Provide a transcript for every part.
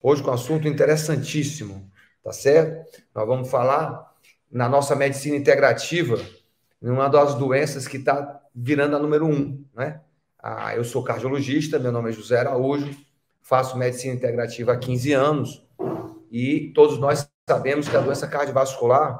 hoje com um assunto interessantíssimo, tá certo? Nós vamos falar na nossa medicina integrativa, numa das doenças que está virando a número 1, né? Eu sou cardiologista, meu nome é José Araújo, faço medicina integrativa há 15 anos e todos nós sabemos que a doença cardiovascular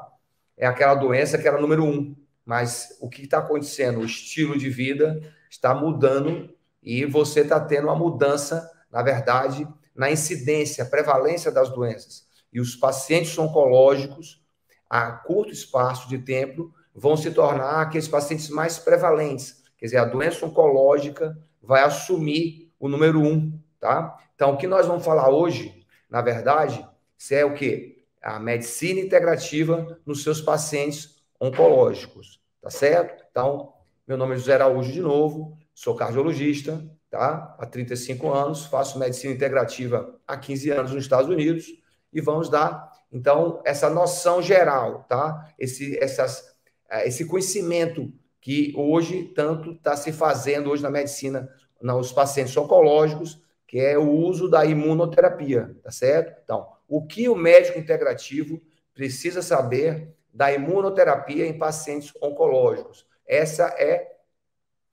é aquela doença que era a número 1, mas o que está acontecendo? O estilo de vida está mudando e você está tendo uma mudança, na verdade, na incidência, prevalência das doenças. E os pacientes oncológicos, a curto espaço de tempo, vão se tornar aqueles pacientes mais prevalentes. Quer dizer, a doença oncológica vai assumir o número 1, tá? Então, o que nós vamos falar hoje, na verdade, é o quê? A medicina integrativa nos seus pacientes oncológicos, tá certo? Então, meu nome é José Araújo de novo, sou cardiologista, tá? Há 35 anos, faço medicina integrativa há 15 anos nos Estados Unidos e vamos dar, então, essa noção geral, tá? Esse conhecimento que hoje tanto está se fazendo hoje na medicina, nos pacientes oncológicos, que é o uso da imunoterapia, tá certo? Então, o que o médico integrativo precisa saber da imunoterapia em pacientes oncológicos? Essa é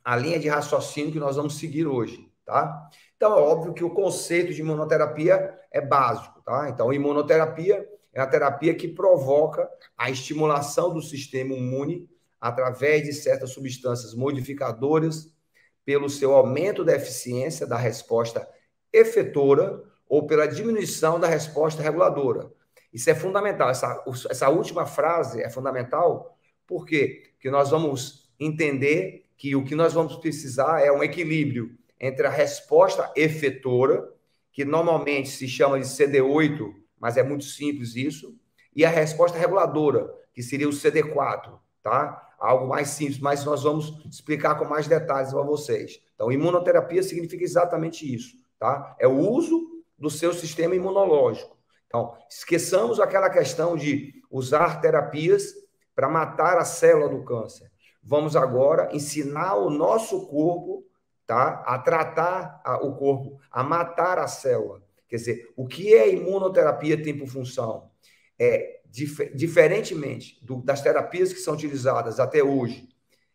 a linha de raciocínio que nós vamos seguir hoje, tá? Então, é óbvio que o conceito de imunoterapia é básico, tá? Então, imunoterapia é a terapia que provoca a estimulação do sistema imune através de certas substâncias modificadoras pelo seu aumento da eficiência da resposta efetora ou pela diminuição da resposta reguladora. Isso é fundamental. Essa última frase é fundamental. Por quê? Porque nós vamos entender que o que nós vamos precisar é um equilíbrio entre a resposta efetora, que normalmente se chama de CD8, mas é muito simples isso, e a resposta reguladora, que seria o CD4, tá? Algo mais simples, mas nós vamos explicar com mais detalhes para vocês. Então, imunoterapia significa exatamente isso, tá? É o uso do seu sistema imunológico. Então, esqueçamos aquela questão de usar terapias para matar a célula do câncer. Vamos agora ensinar o nosso corpo, tá? A tratar o corpo, a matar a célula. Quer dizer, o que é imunoterapia tem por função? Diferentemente das terapias que são utilizadas até hoje,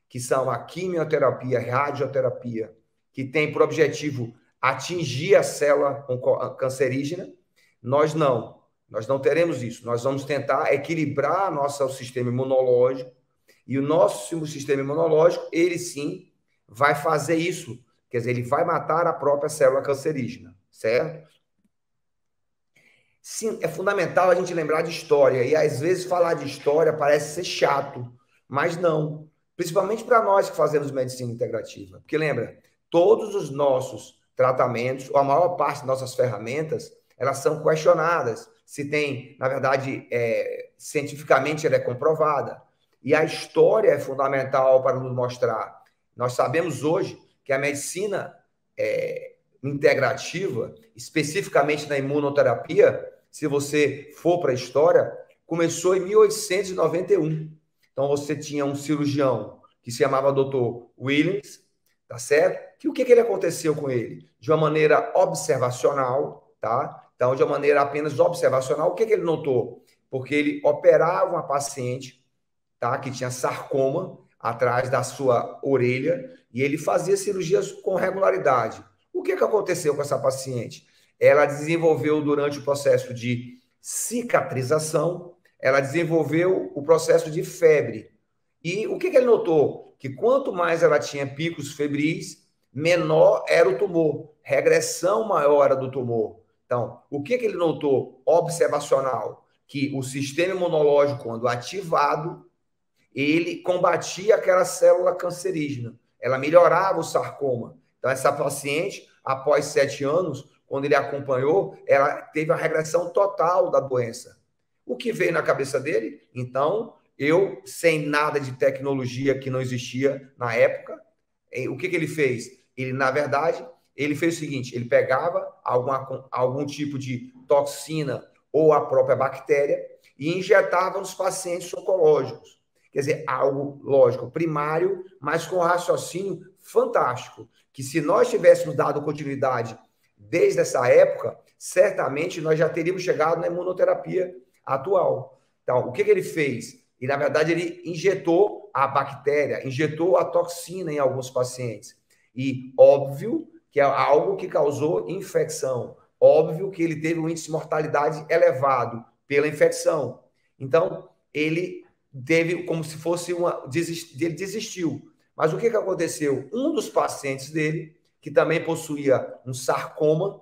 que são a quimioterapia, a radioterapia, que tem por objetivo atingir a célula cancerígena, nós não teremos isso. Nós vamos tentar equilibrar nosso sistema imunológico e o nosso sistema imunológico, ele sim, vai fazer isso. Quer dizer, ele vai matar a própria célula cancerígena, certo? Sim, é fundamental a gente lembrar de história. E, às vezes, falar de história parece ser chato, mas não. Principalmente para nós que fazemos medicina integrativa. Porque, lembra, todos os nossos tratamentos, ou a maior parte das nossas ferramentas, elas são questionadas. Se tem, na verdade, cientificamente ela é comprovada. E a história é fundamental para nos mostrar. Nós sabemos hoje que a medicina integrativa, especificamente na imunoterapia, se você for para a história, começou em 1891. Então, você tinha um cirurgião que se chamava Dr. Williams, tá certo? Que o que ele aconteceu com ele? De uma maneira observacional, tá? Então, de uma maneira apenas observacional, o que ele notou? Porque ele operava uma paciente, tá? Que tinha sarcoma atrás da sua orelha e ele fazia cirurgias com regularidade. O que aconteceu com essa paciente? Ela desenvolveu, durante o processo de cicatrização, ela desenvolveu o processo de febre. E o que ele notou? Que quanto mais ela tinha picos febris, menor era o tumor, regressão maior era do tumor. Então, o que ele notou? Observacional, que o sistema imunológico, quando ativado, ele combatia aquela célula cancerígena, ela melhorava o sarcoma. Então, essa paciente, após 7 anos, quando ele acompanhou, ela teve a regressão total da doença. O que veio na cabeça dele? Então, eu, sem nada de tecnologia que não existia na época, o que ele fez? Ele, na verdade, ele fez o seguinte, ele pegava algum tipo de toxina ou a própria bactéria e injetava nos pacientes oncológicos. Quer dizer, algo, lógico, primário, mas com raciocínio fantástico, que se nós tivéssemos dado continuidade desde essa época, certamente nós já teríamos chegado na imunoterapia atual. Então, o que ele fez? E, na verdade, ele injetou a bactéria, injetou a toxina em alguns pacientes. E, óbvio, que é algo que causou infecção. Óbvio que ele teve um índice de mortalidade elevado pela infecção. Então, ele teve como se fosse ele desistiu. Mas o que aconteceu? Um dos pacientes dele, que também possuía um sarcoma,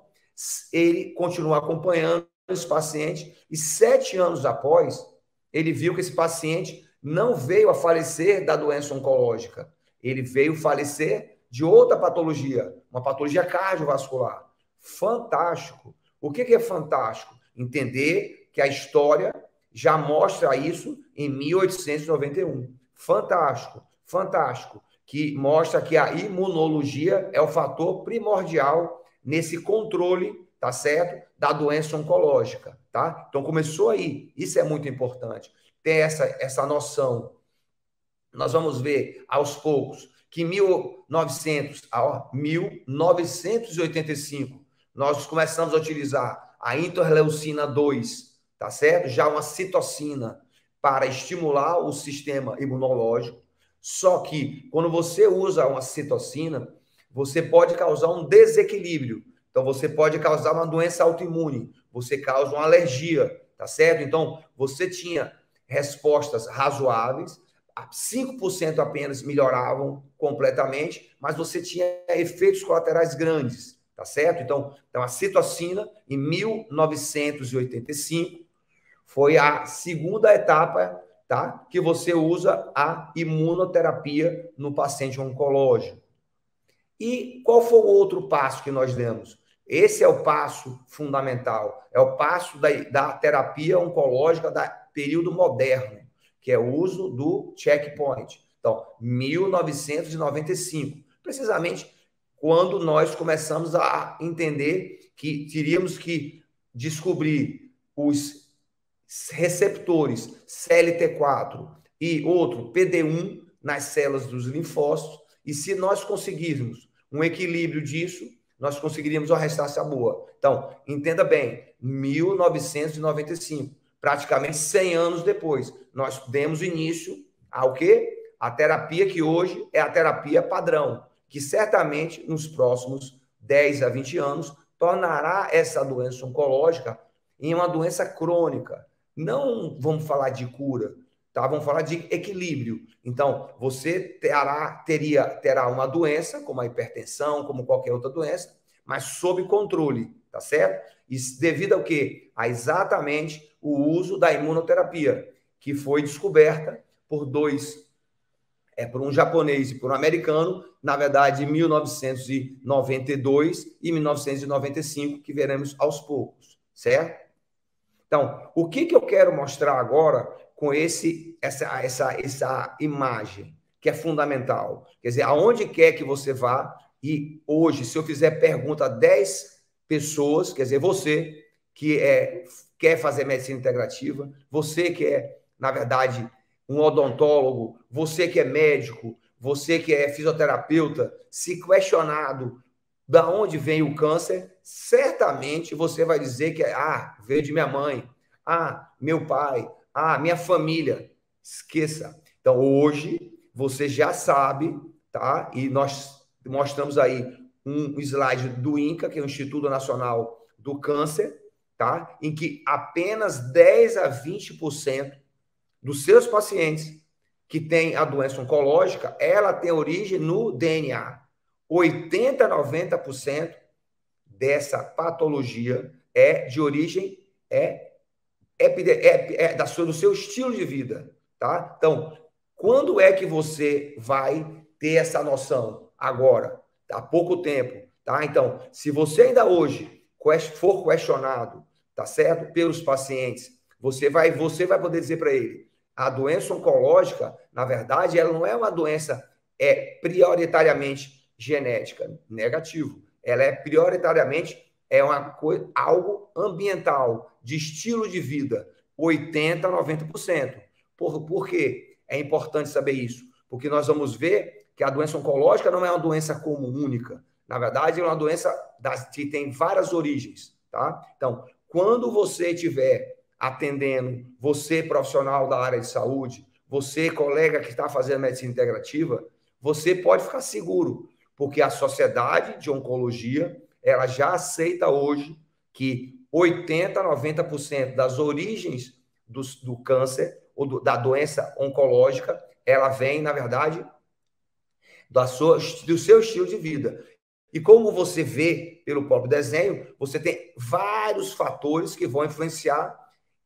ele continuou acompanhando esse paciente e 7 anos após, ele viu que esse paciente não veio a falecer da doença oncológica. Ele veio falecer de outra patologia, uma patologia cardiovascular. Fantástico. O que é fantástico? Entender que a história já mostra isso em 1891. Fantástico, fantástico. Que mostra que a imunologia é o fator primordial nesse controle, tá certo? Da doença oncológica, tá? Então começou aí. Isso é muito importante. Ter essa noção. Nós vamos ver aos poucos que em 1985 nós começamos a utilizar a interleucina 2, tá certo? Já uma citocina para estimular o sistema imunológico. Só que quando você usa uma citocina, você pode causar um desequilíbrio. Então você pode causar uma doença autoimune, você causa uma alergia, tá certo? Então você tinha respostas razoáveis, 5% apenas melhoravam completamente, mas você tinha efeitos colaterais grandes, tá certo? Então a citocina, em 1985, foi a segunda etapa, tá? Que você usa a imunoterapia no paciente oncológico. E qual foi o outro passo que nós demos? Esse é o passo fundamental, é o passo da terapia oncológica da período moderno, que é o uso do checkpoint. Então, 1995, precisamente quando nós começamos a entender que teríamos que descobrir os receptores CLT4 e outro PD1 nas células dos linfócitos, e se nós conseguirmos um equilíbrio disso, nós conseguiríamos uma ressonância boa. Então, entenda bem, 1995, praticamente 100 anos depois, nós demos início ao quê? A terapia que hoje é a terapia padrão, que certamente nos próximos 10 a 20 anos tornará essa doença oncológica em uma doença crônica. Não vamos falar de cura, tá? Vamos falar de equilíbrio. Então, você terá uma doença, como a hipertensão, como qualquer outra doença, mas sob controle, tá certo? E devido ao quê? A exatamente o uso da imunoterapia, que foi descoberta por por um japonês e por um americano, na verdade, em 1992 e 1995, que veremos aos poucos, certo? Então, o que eu quero mostrar agora com essa imagem, que é fundamental? Quer dizer, aonde quer que você vá, e hoje, se eu fizer pergunta a 10 pessoas, quer dizer, você que quer fazer medicina integrativa, você que é, na verdade, um odontólogo, você que é médico, você que é fisioterapeuta, se questionado da onde vem o câncer, certamente você vai dizer que veio de minha mãe, meu pai, minha família. Esqueça. Então, hoje, você já sabe, tá? E nós mostramos aí um slide do INCA, que é o Instituto Nacional do Câncer, tá? Em que apenas 10 a 20% dos seus pacientes que têm a doença oncológica, ela tem origem no DNA. 80 a 90% dessa patologia é de origem do seu estilo de vida, tá? Então, quando é que você vai ter essa noção? Agora, há pouco tempo, tá? Então, se você ainda hoje for questionado, tá certo? Pelos pacientes, você vai poder dizer para ele, a doença oncológica, na verdade, ela não é uma doença prioritariamente genética, negativo. Ela é prioritariamente algo ambiental, de estilo de vida, 80% a 90%. Por quê? É importante saber isso, porque nós vamos ver que a doença oncológica não é uma doença comum, única. Na verdade, é uma doença que tem várias origens, tá? Então, quando você estiver atendendo, você profissional da área de saúde, você colega que está fazendo medicina integrativa, você pode ficar seguro, porque a Sociedade de Oncologia, ela já aceita hoje que 80% a 90% das origens do câncer ou da doença oncológica, ela vem, na verdade, do seu estilo de vida. E como você vê pelo próprio desenho, você tem vários fatores que vão influenciar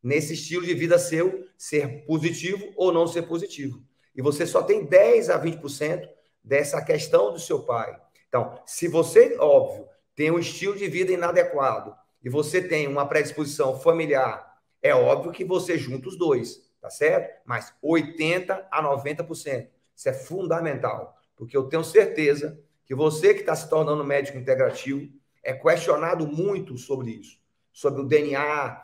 nesse estilo de vida seu ser positivo ou não ser positivo. E você só tem 10 a 20% dessa questão do seu pai. Então, se você, óbvio, tem um estilo de vida inadequado e você tem uma predisposição familiar, é óbvio que você junta os dois, tá certo? Mas 80 a 90%. Isso é fundamental, porque eu tenho certeza que você que está se tornando médico integrativo é questionado muito sobre isso, sobre o DNA,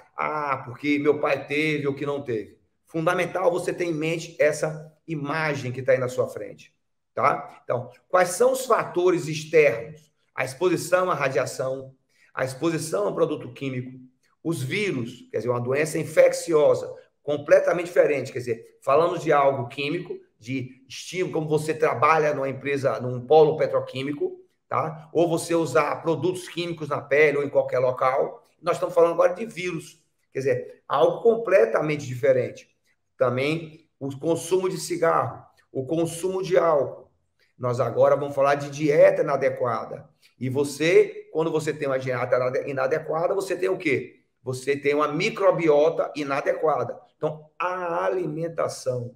porque meu pai teve ou que não teve. Fundamental você ter em mente essa imagem que está aí na sua frente, tá? Então, quais são os fatores externos? A exposição à radiação, a exposição a produto químico, os vírus, quer dizer, uma doença infecciosa, completamente diferente, quer dizer, falamos de algo químico, de estímulo, como você trabalha numa empresa, num polo petroquímico, tá? Ou você usar produtos químicos na pele ou em qualquer local. Nós estamos falando agora de vírus, quer dizer, algo completamente diferente. Também o consumo de cigarro, o consumo de álcool. Nós agora vamos falar de dieta inadequada. E você, quando você tem uma dieta inadequada, você tem o quê? Você tem uma microbiota inadequada. Então, a alimentação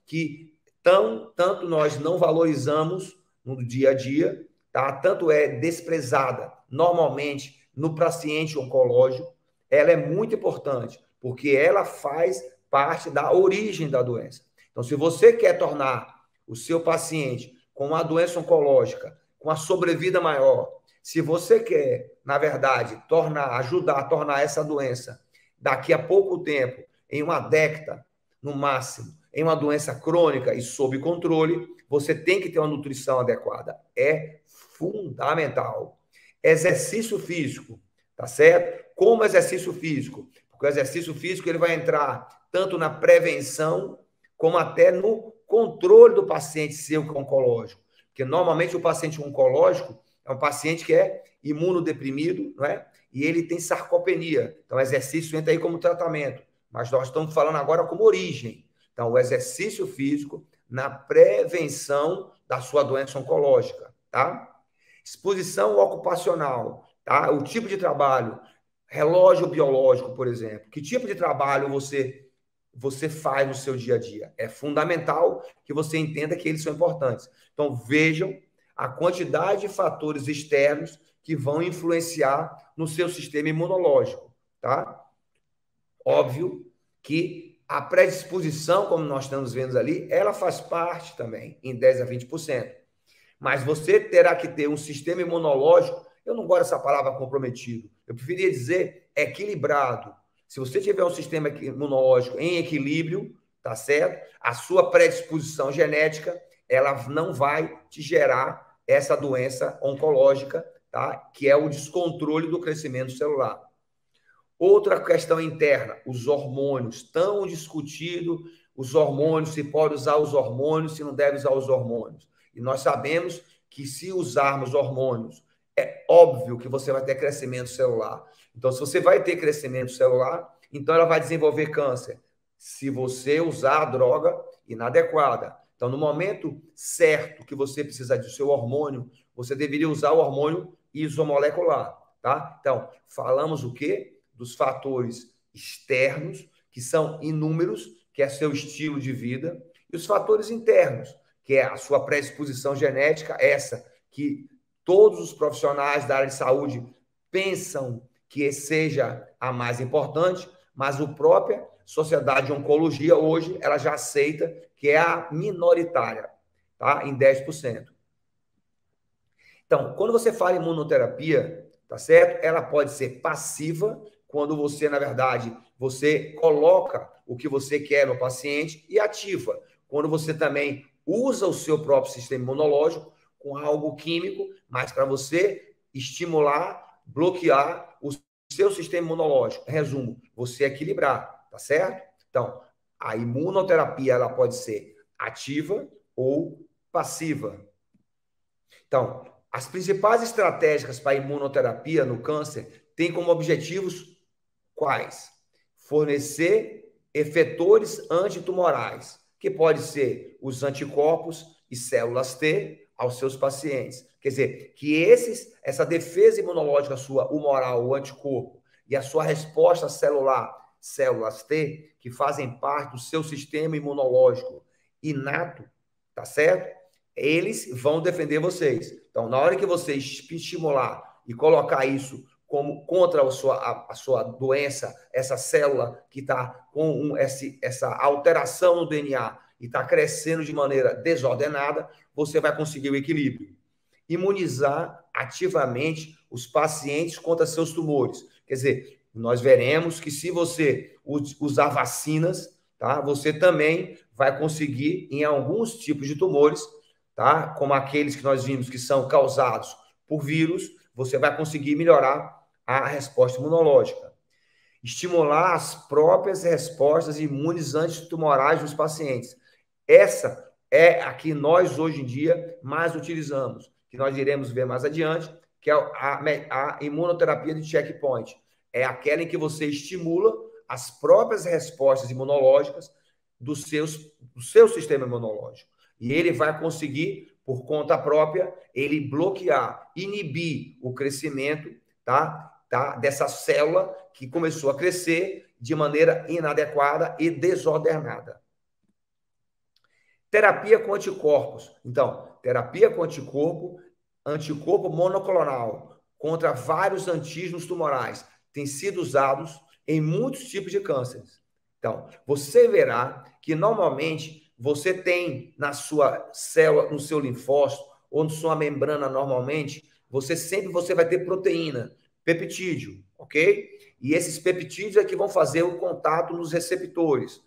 que tanto nós não valorizamos no dia a dia, tá? Tanto é desprezada normalmente no paciente oncológico, ela é muito importante, porque ela faz parte da origem da doença. Então, se você quer tornar o seu paciente com uma doença oncológica, com a sobrevida maior, se você quer, na verdade, ajudar a tornar essa doença daqui a pouco tempo, em uma década, no máximo, em uma doença crônica e sob controle, você tem que ter uma nutrição adequada. É fundamental. Exercício físico, tá certo? Como exercício físico? Porque o exercício físico ele vai entrar tanto na prevenção como até no controle do paciente seu oncológico. Porque normalmente o paciente oncológico é um paciente que é imunodeprimido, não é? E ele tem sarcopenia. Então, o exercício entra aí como tratamento. Mas nós estamos falando agora como origem. Então, o exercício físico na prevenção da sua doença oncológica, tá? Exposição ocupacional, tá? O tipo de trabalho, relógio biológico, por exemplo. Que tipo de trabalho você faz no seu dia a dia? É fundamental que você entenda que eles são importantes. Então, vejam a quantidade de fatores externos que vão influenciar no seu sistema imunológico, tá? Óbvio que a predisposição, como nós estamos vendo ali, ela faz parte também, em 10 a 20%. Mas você terá que ter um sistema imunológico, eu não gosto dessa palavra comprometido, eu preferia dizer equilibrado. Se você tiver um sistema imunológico em equilíbrio, tá certo? A sua predisposição genética, ela não vai te gerar essa doença oncológica, tá? Que é o descontrole do crescimento celular. Outra questão interna, os hormônios. Tão discutido os hormônios, se pode usar os hormônios, se não deve usar os hormônios. E nós sabemos que se usarmos hormônios, é óbvio que você vai ter crescimento celular. Então, se você vai ter crescimento celular, então ela vai desenvolver câncer. Se você usar a droga inadequada. Então, no momento certo que você precisa do seu hormônio, você deveria usar o hormônio isomolecular, tá? Então, falamos o quê? Dos fatores externos, que são inúmeros, que é seu estilo de vida, e os fatores internos, que é a sua predisposição genética, essa que todos os profissionais da área de saúde pensam que seja a mais importante, mas a própria Sociedade de Oncologia hoje ela já aceita que é a minoritária, tá? Em 10%. Então, quando você fala em imunoterapia, tá certo? Ela pode ser passiva, quando você, na verdade, você coloca o que você quer no paciente, e ativa, quando você também usa o seu próprio sistema imunológico com algo químico, mas para você estimular, bloquear seu sistema imunológico. Resumo, você equilibrar, tá certo? Então, a imunoterapia ela pode ser ativa ou passiva. Então, as principais estratégias para a imunoterapia no câncer têm como objetivos quais? Fornecer efetores antitumorais, que pode ser os anticorpos e células T aos seus pacientes. Quer dizer, que essa defesa imunológica sua, humoral, o anticorpo, e a sua resposta celular, células T, que fazem parte do seu sistema imunológico inato, tá certo? Eles vão defender vocês. Então, na hora que você estimular e colocar isso como contra a sua doença, essa célula que está com essa alteração no DNA e está crescendo de maneira desordenada, você vai conseguir o equilíbrio. Imunizar ativamente os pacientes contra seus tumores. Quer dizer, nós veremos que se você usar vacinas, tá, você também vai conseguir, em alguns tipos de tumores, tá, como aqueles que nós vimos que são causados por vírus, você vai conseguir melhorar a resposta imunológica. Estimular as próprias respostas imunes antitumorais dos pacientes. Essa é a que nós, hoje em dia, mais utilizamos, que nós iremos ver mais adiante, que é a imunoterapia de checkpoint. É aquela em que você estimula as próprias respostas imunológicas do seu sistema imunológico. E ele vai conseguir, por conta própria, ele bloquear, inibir o crescimento, tá, dessa célula que começou a crescer de maneira inadequada e desordenada. Terapia com anticorpos. Então, terapia com anticorpo monoclonal contra vários antígenos tumorais tem sido usados em muitos tipos de cânceres. Então, você verá que normalmente você tem na sua célula, no seu linfócito ou na sua membrana normalmente, você vai ter proteína, peptídeo, ok? E esses peptídeos é que vão fazer o contato nos receptores.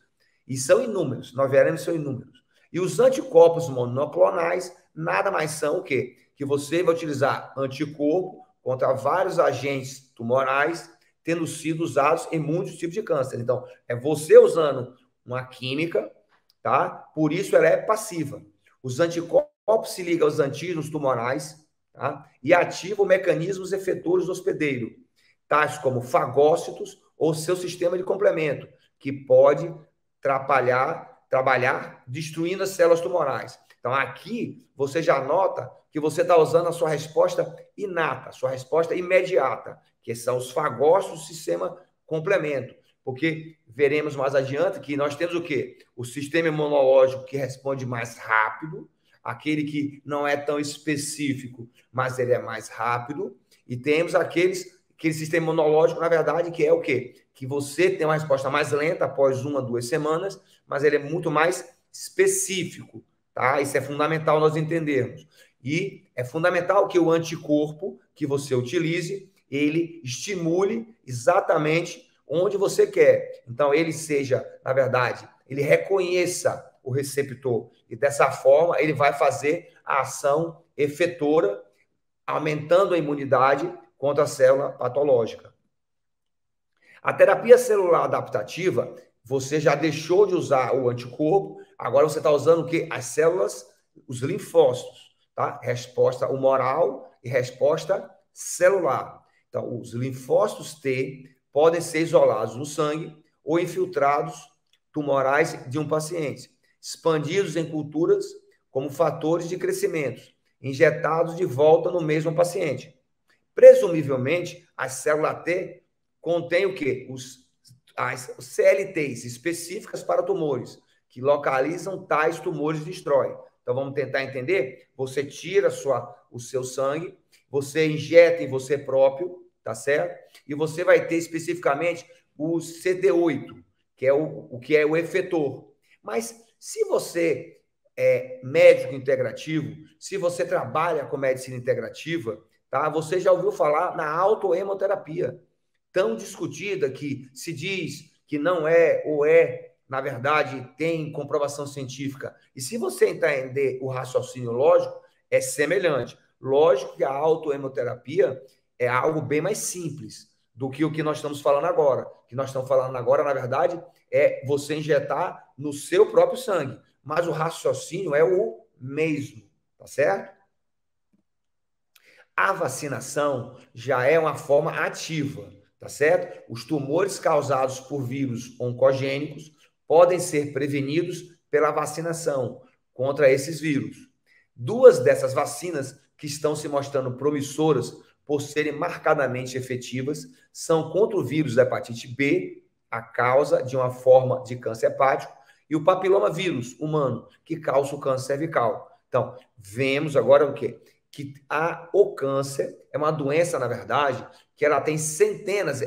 E são inúmeros, nós veremos são inúmeros. E os anticorpos monoclonais nada mais são o quê? Que você vai utilizar anticorpo contra vários agentes tumorais, tendo sido usados em muitos tipos de câncer. Então, é você usando uma química, tá? Por isso ela é passiva. Os anticorpos se ligam aos antígenos tumorais, tá? E ativam mecanismos efetores do hospedeiro, tais como fagócitos ou seu sistema de complemento, que pode trabalhar destruindo as células tumorais. Então, aqui você já nota que você está usando a sua resposta inata, a sua resposta imediata, que são os fagócitos do sistema complemento. Porque veremos mais adiante que nós temos o quê? O sistema imunológico que responde mais rápido, aquele que não é tão específico, mas ele é mais rápido, e temos aquele sistema imunológico, na verdade, que é o quê? Que você tem uma resposta mais lenta após 1 a 2 semanas, mas ele é muito mais específico, tá? Isso é fundamental nós entendermos. E é fundamental que o anticorpo que você utilize, ele estimule exatamente onde você quer. Então, ele seja, na verdade, ele reconheça o receptor e dessa forma ele vai fazer a ação efetora, aumentando a imunidade contra a célula patológica. A terapia celular adaptativa, você já deixou de usar o anticorpo, agora você está usando o quê? As células, os linfócitos, tá? Resposta humoral e resposta celular. Então, os linfócitos T podem ser isolados no sangue ou infiltrados tumorais de um paciente, expandidos em culturas como fatores de crescimento, injetados de volta no mesmo paciente. Presumivelmente, a célula T contém o quê? As CLTs específicas para tumores, que localizam tais tumores e destrói. Então, vamos tentar entender? Você tira o seu sangue, você injeta em você próprio, tá certo? E você vai ter especificamente o CD8, que é o que é o efetor. Mas se você é médico integrativo, se você trabalha com medicina integrativa, tá? Você já ouviu falar na autohemoterapia, tão discutida que se diz que não é ou é, na verdade, tem comprovação científica. E se você entender o raciocínio lógico, é semelhante. Lógico que a autohemoterapia é algo bem mais simples do que o que nós estamos falando agora. O que nós estamos falando agora, na verdade, é você injetar no seu próprio sangue. Mas o raciocínio é o mesmo, tá certo? A vacinação já é uma forma ativa, tá certo? Os tumores causados por vírus oncogênicos podem ser prevenidos pela vacinação contra esses vírus. Duas dessas vacinas que estão se mostrando promissoras por serem marcadamente efetivas são contra o vírus da hepatite B, a causa de uma forma de câncer hepático, e o papiloma vírus humano, que causa o câncer cervical. Então, vemos agora o quê? Que o câncer é uma doença, na verdade, que ela tem centenas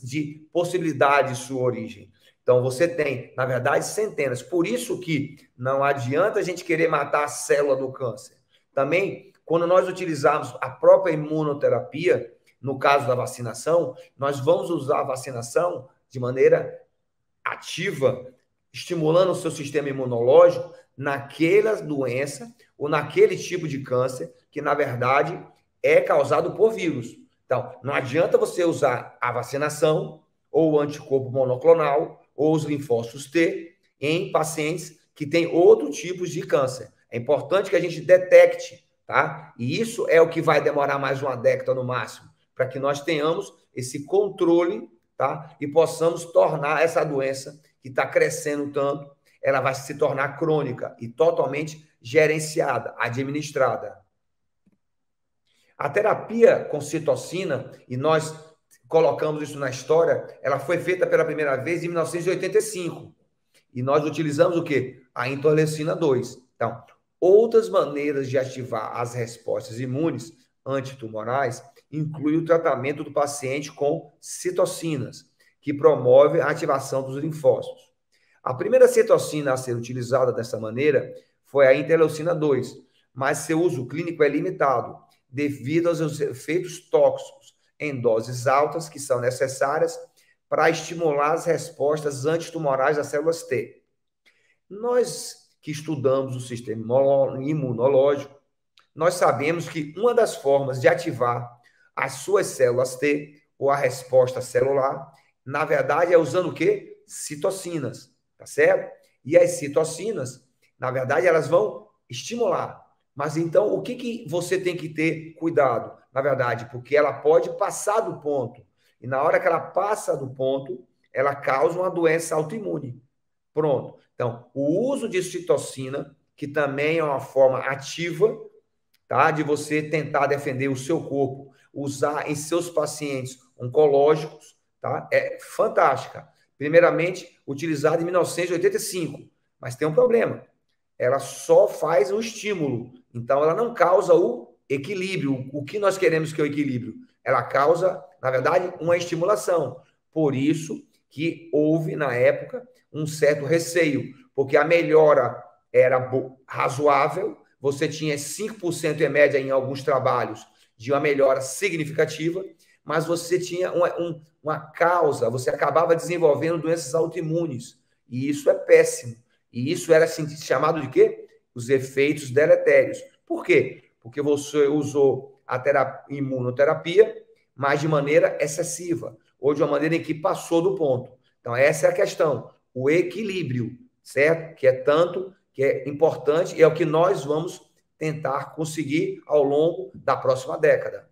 de possibilidades de sua origem. Então, você tem, na verdade, centenas. Por isso que não adianta a gente querer matar a célula do câncer. Também, quando nós utilizarmos a própria imunoterapia, no caso da vacinação, nós vamos usar a vacinação de maneira ativa, estimulando o seu sistema imunológico naquela doença ou naquele tipo de câncer que, na verdade, é causado por vírus. Então, não adianta você usar a vacinação ou o anticorpo monoclonal ou os linfócitos T em pacientes que têm outros tipos de câncer. É importante que a gente detecte, tá? E isso é o que vai demorar mais uma década no máximo, para que nós tenhamos esse controle, tá? E possamos tornar essa doença que está crescendo tanto, ela vai se tornar crônica e totalmente gerenciada, administrada. A terapia com citocina, e nós colocamos isso na história, ela foi feita pela primeira vez em 1985. E nós utilizamos o quê? A interleucina 2. Então, outras maneiras de ativar as respostas imunes antitumorais inclui o tratamento do paciente com citocinas, que promove a ativação dos linfócitos. A primeira citocina a ser utilizada dessa maneira foi a interleucina 2, mas seu uso clínico é limitado, devido aos efeitos tóxicos em doses altas que são necessárias para estimular as respostas antitumorais das células T. Nós que estudamos o sistema imunológico, nós sabemos que uma das formas de ativar as suas células T, ou a resposta celular, na verdade é usando o quê? Citocinas, tá certo? E as citocinas, na verdade, elas vão estimular. Mas então, o que você tem que ter cuidado? Na verdade, porque ela pode passar do ponto. E na hora que ela passa do ponto, ela causa uma doença autoimune. Pronto. Então, o uso de citocina, que também é uma forma ativa, tá? De você tentar defender o seu corpo, usar em seus pacientes oncológicos, tá? É fantástica. Primeiramente, utilizada em 1985, mas tem um problema. Ela só faz o estímulo, então ela não causa o equilíbrio. O que nós queremos que é o equilíbrio? Ela causa, na verdade, uma estimulação. Por isso que houve, na época, um certo receio, porque a melhora era razoável, você tinha 5% em média em alguns trabalhos de uma melhora significativa, mas você tinha uma causa, você acabava desenvolvendo doenças autoimunes, e isso é péssimo. E isso era assim, chamado de quê? Os efeitos deletérios. Por quê? Porque você usou a imunoterapia, mas de maneira excessiva, ou de uma maneira em que passou do ponto. Então, essa é a questão, o equilíbrio, certo? Que é tanto, que é importante, e é o que nós vamos tentar conseguir ao longo da próxima década.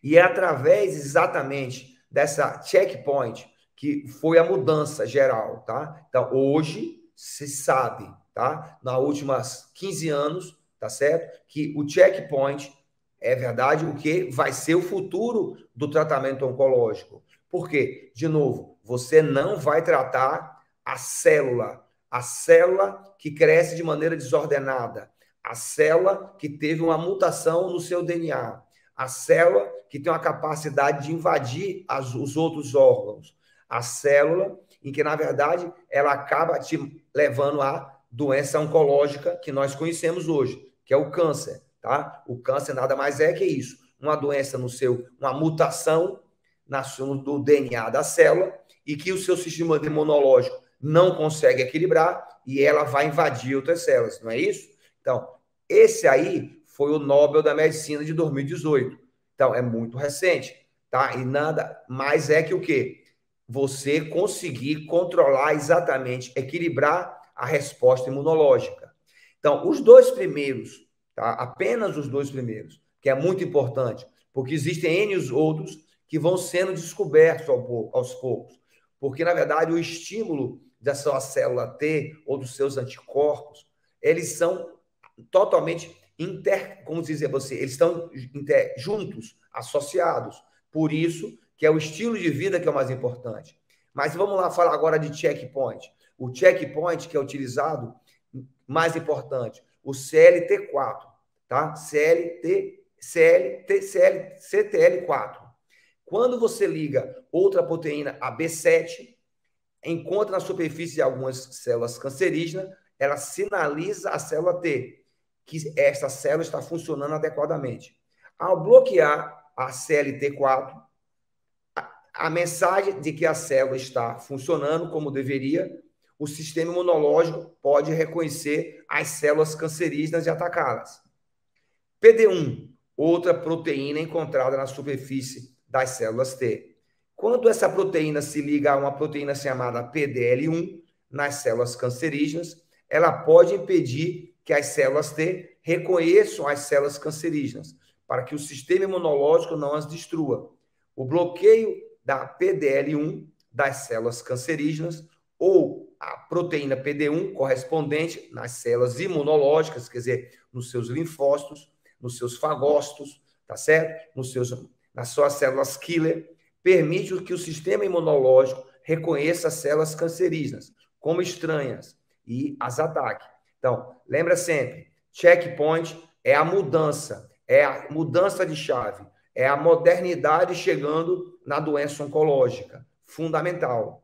E é através exatamente dessa checkpoint que foi a mudança geral, tá? Então, hoje se sabe, tá? Nas últimas 15 anos, tá certo? Que o checkpoint é verdade o que vai ser o futuro do tratamento oncológico. Por quê? De novo, você não vai tratar a célula que cresce de maneira desordenada, a célula que teve uma mutação no seu DNA, a célula que tem uma capacidade de invadir os outros órgãos, a célula em que, na verdade, ela acaba te levando à doença oncológica que nós conhecemos hoje, que é o câncer, tá? O câncer nada mais é que isso, uma doença uma mutação no DNA da célula e que o seu sistema imunológico não consegue equilibrar e ela vai invadir outras células, não é isso? Então, esse aí foi o Nobel da Medicina de 2018. Então, é muito recente. tá? E nada mais é que o quê? Você conseguir controlar exatamente, equilibrar a resposta imunológica. Então, os dois primeiros, tá? Apenas os dois primeiros, que é muito importante, porque existem N outros que vão sendo descobertos aos poucos. Porque, na verdade, o estímulo da sua célula T ou dos seus anticorpos, eles são totalmente como dizer você, eles estão juntos, associados. Por isso que é o estilo de vida que é o mais importante. Mas vamos lá falar agora de checkpoint. O checkpoint que é utilizado, mais importante, o CLT4, tá? CTL4. Quando você liga outra proteína, a B7, encontra na superfície de algumas células cancerígenas, ela sinaliza a célula T, que essa célula está funcionando adequadamente. Ao bloquear a CLT4, a mensagem de que a célula está funcionando como deveria, o sistema imunológico pode reconhecer as células cancerígenas e atacá-las. PD1, outra proteína encontrada na superfície das células T. Quando essa proteína se liga a uma proteína chamada PDL1 nas células cancerígenas, ela pode impedir que as células T reconheçam as células cancerígenas, para que o sistema imunológico não as destrua. O bloqueio da PDL1 das células cancerígenas ou a proteína PD1 correspondente nas células imunológicas, quer dizer, nos seus linfócitos, nos seus fagócitos, tá certo? Nas suas células killer, permite que o sistema imunológico reconheça as células cancerígenas como estranhas e as ataque. Então, lembra sempre, checkpoint é a mudança de chave, é a modernidade chegando na doença oncológica, fundamental,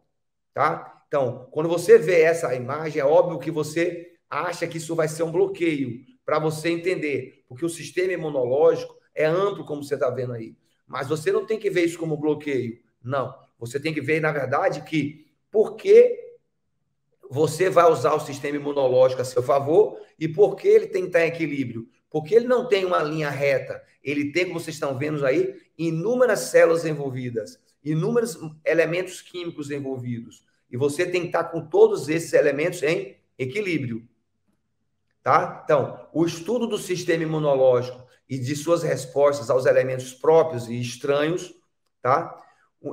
tá? Então, quando você vê essa imagem, é óbvio que você acha que isso vai ser um bloqueio, para você entender, porque o sistema imunológico é amplo, como você está vendo aí, mas você não tem que ver isso como bloqueio, não. Você tem que ver, na verdade, que por que você vai usar o sistema imunológico a seu favor e por que ele tem que estar em equilíbrio. Porque ele não tem uma linha reta, ele tem, como vocês estão vendo aí, inúmeras células envolvidas, inúmeros elementos químicos envolvidos. E você tem que estar com todos esses elementos em equilíbrio. Tá? Então, o estudo do sistema imunológico e de suas respostas aos elementos próprios e estranhos, tá?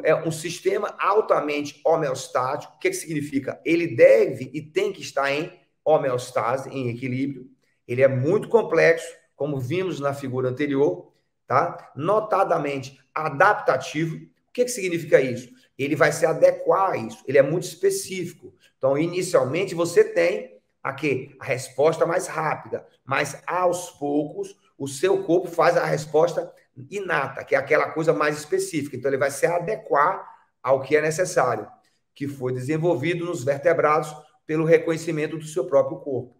É um sistema altamente homeostático. O que significa? Ele deve e tem que estar em homeostase, em equilíbrio. Ele é muito complexo, como vimos na figura anterior, tá? Notadamente adaptativo. O que significa isso? Ele vai se adequar a isso. Ele é muito específico. Então, inicialmente, você tem a resposta mais rápida, mas aos poucos o seu corpo faz a resposta inata, que é aquela coisa mais específica. Então ele vai se adequar ao que é necessário, que foi desenvolvido nos vertebrados pelo reconhecimento do seu próprio corpo.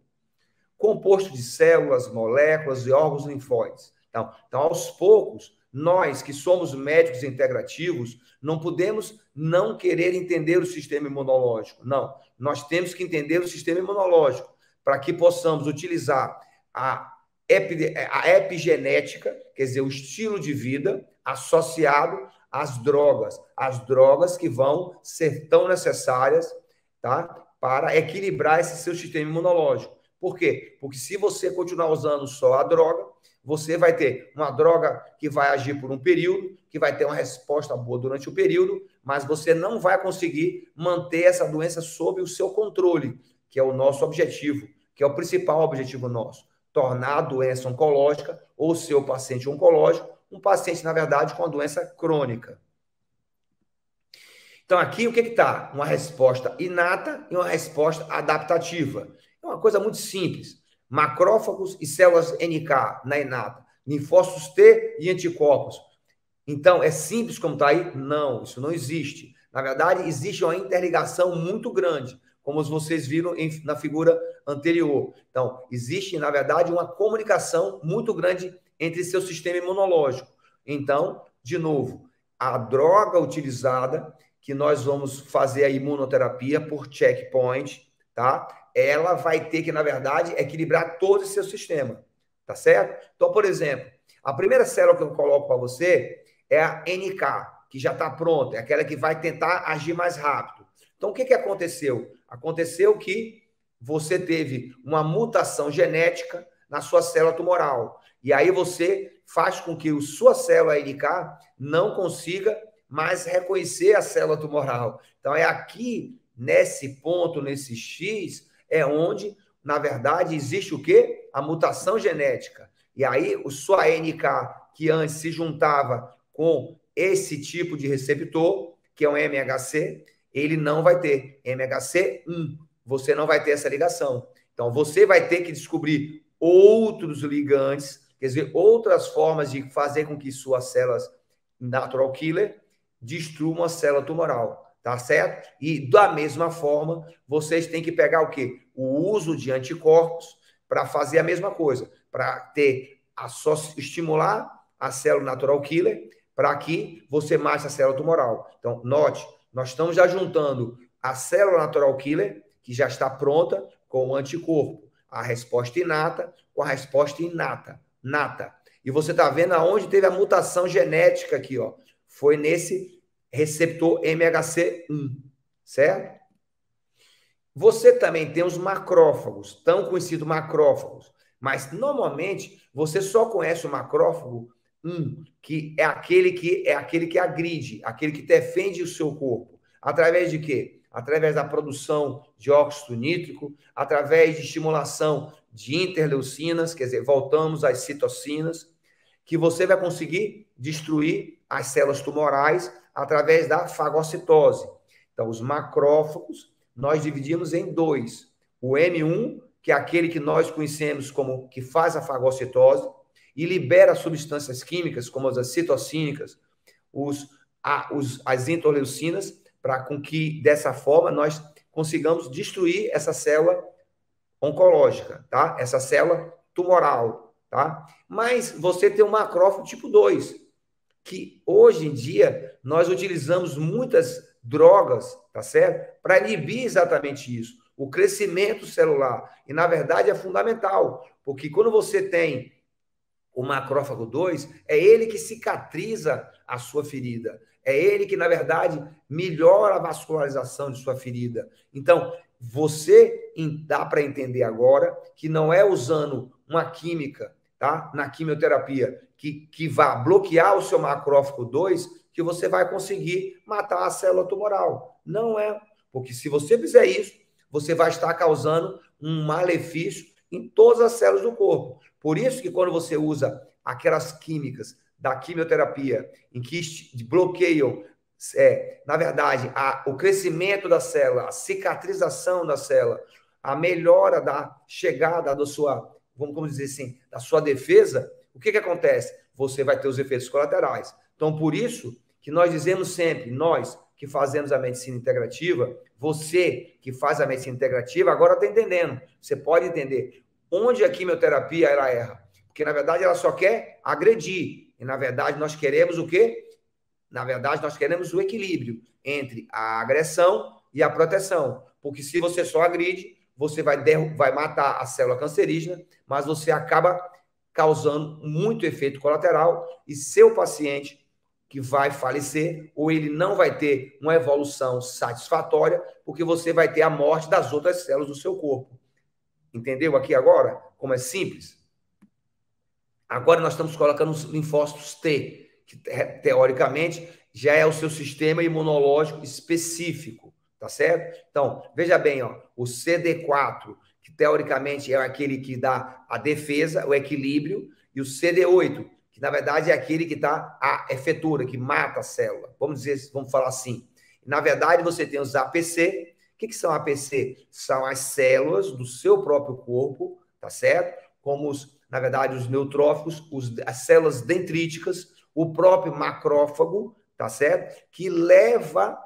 Composto de células, moléculas e órgãos linfóides. Então aos poucos, nós que somos médicos integrativos, não podemos não querer entender o sistema imunológico. Não, nós temos que entender o sistema imunológico para que possamos utilizar a epigenética, quer dizer, o estilo de vida associado às drogas que vão ser tão necessárias, tá, para equilibrar esse seu sistema imunológico. Por quê? Porque se você continuar usando só a droga, você vai ter uma droga que vai agir por um período, que vai ter uma resposta boa durante o período, mas você não vai conseguir manter essa doença sob o seu controle, que é o nosso objetivo, que é o principal objetivo nosso, tornar a doença oncológica ou seu paciente oncológico um paciente, na verdade, com uma doença crônica. Então, aqui o que está? Uma resposta inata e uma resposta adaptativa. É uma coisa muito simples. Macrófagos e células NK na inata, linfócitos T e anticorpos. Então, é simples como está aí? Não, isso não existe. Na verdade, existe uma interligação muito grande, como vocês viram na figura anterior. Então, existe, na verdade, uma comunicação muito grande entre seu sistema imunológico. Então, de novo, a droga utilizada, que nós vamos fazer a imunoterapia por checkpoint, tá? Ela vai ter que, na verdade, equilibrar todo esse seu sistema, tá certo? Então, por exemplo, a primeira célula que eu coloco para você é a NK, que já está pronta, é aquela que vai tentar agir mais rápido. Então, o que aconteceu? Aconteceu que você teve uma mutação genética na sua célula tumoral. E aí você faz com que a sua célula NK não consiga mais reconhecer a célula tumoral. Então, é aqui, nesse ponto, nesse X, é onde, na verdade, existe o quê? A mutação genética. E aí, a sua NK, que antes se juntava com esse tipo de receptor, que é um MHC, ele não vai ter MHC1. Você não vai ter essa ligação. Então, você vai ter que descobrir outros ligantes, quer dizer, outras formas de fazer com que suas células natural killer destruam a célula tumoral, tá certo? E da mesma forma, vocês têm que pegar o quê? O uso de anticorpos para fazer a mesma coisa, para ter estimular a célula natural killer para que você mate a célula tumoral. Então, note, nós estamos já juntando a célula natural killer, que já está pronta, com o anticorpo, a resposta inata com a resposta nata. E você está vendo aonde teve a mutação genética aqui, ó. Foi nesse receptor MHC1, certo? Você também tem os macrófagos, tão conhecidos macrófagos, mas normalmente você só conhece o macrófago que é aquele que agride, aquele que defende o seu corpo. Através de quê? Através da produção de óxido nítrico, através de estimulação de interleucinas, quer dizer, voltamos às citocinas, que você vai conseguir destruir as células tumorais através da fagocitose. Então, os macrófagos, nós dividimos em dois. O M1, que é aquele que nós conhecemos como que faz a fagocitose e libera substâncias químicas, como as citocínicas, as interleucinas, para com que, dessa forma, nós consigamos destruir essa célula oncológica, tá? Essa célula tumoral, tá? Mas você tem um macrófago tipo 2, que hoje em dia nós utilizamos muitas drogas, tá certo? Para inibir exatamente isso, o crescimento celular. E, na verdade, é fundamental, porque quando você tem o macrófago 2, é ele que cicatriza a sua ferida. É ele que, na verdade, melhora a vascularização de sua ferida. Então, você dá para entender agora que não é usando uma química, tá? Na quimioterapia, que vai bloquear o seu macrófago 2, que você vai conseguir matar a célula tumoral. Não é. Porque se você fizer isso, você vai estar causando um malefício em todas as células do corpo. Por isso que quando você usa aquelas químicas da quimioterapia em que bloqueiam, na verdade, o crescimento da célula, a cicatrização da célula, a melhora da chegada da sua, vamos dizer assim, da sua defesa, o que acontece? Você vai ter os efeitos colaterais. Então, por isso que nós dizemos sempre, nós que fazemos a medicina integrativa, você que faz a medicina integrativa, agora está entendendo. Você pode entender onde a quimioterapia ela erra. Porque, na verdade, ela só quer agredir. E, na verdade, nós queremos o quê? Na verdade, nós queremos o equilíbrio entre a agressão e a proteção. Porque se você só agride, você vai matar a célula cancerígena, mas você acaba causando muito efeito colateral e seu paciente que vai falecer ou ele não vai ter uma evolução satisfatória porque você vai ter a morte das outras células do seu corpo. Entendeu aqui agora? Como é simples? Agora nós estamos colocando os linfócitos T, que teoricamente já é o seu sistema imunológico específico, tá certo? Então, veja bem, ó, o CD4, que teoricamente é aquele que dá a defesa, o equilíbrio, e o CD8, que na verdade é aquele que dá a efetura, que mata a célula. Vamos falar assim. Na verdade, você tem os APC. O que são APC? São as células do seu próprio corpo, tá certo? Como, na verdade, os neutrófilos, as células dendríticas, o próprio macrófago, tá certo? Que leva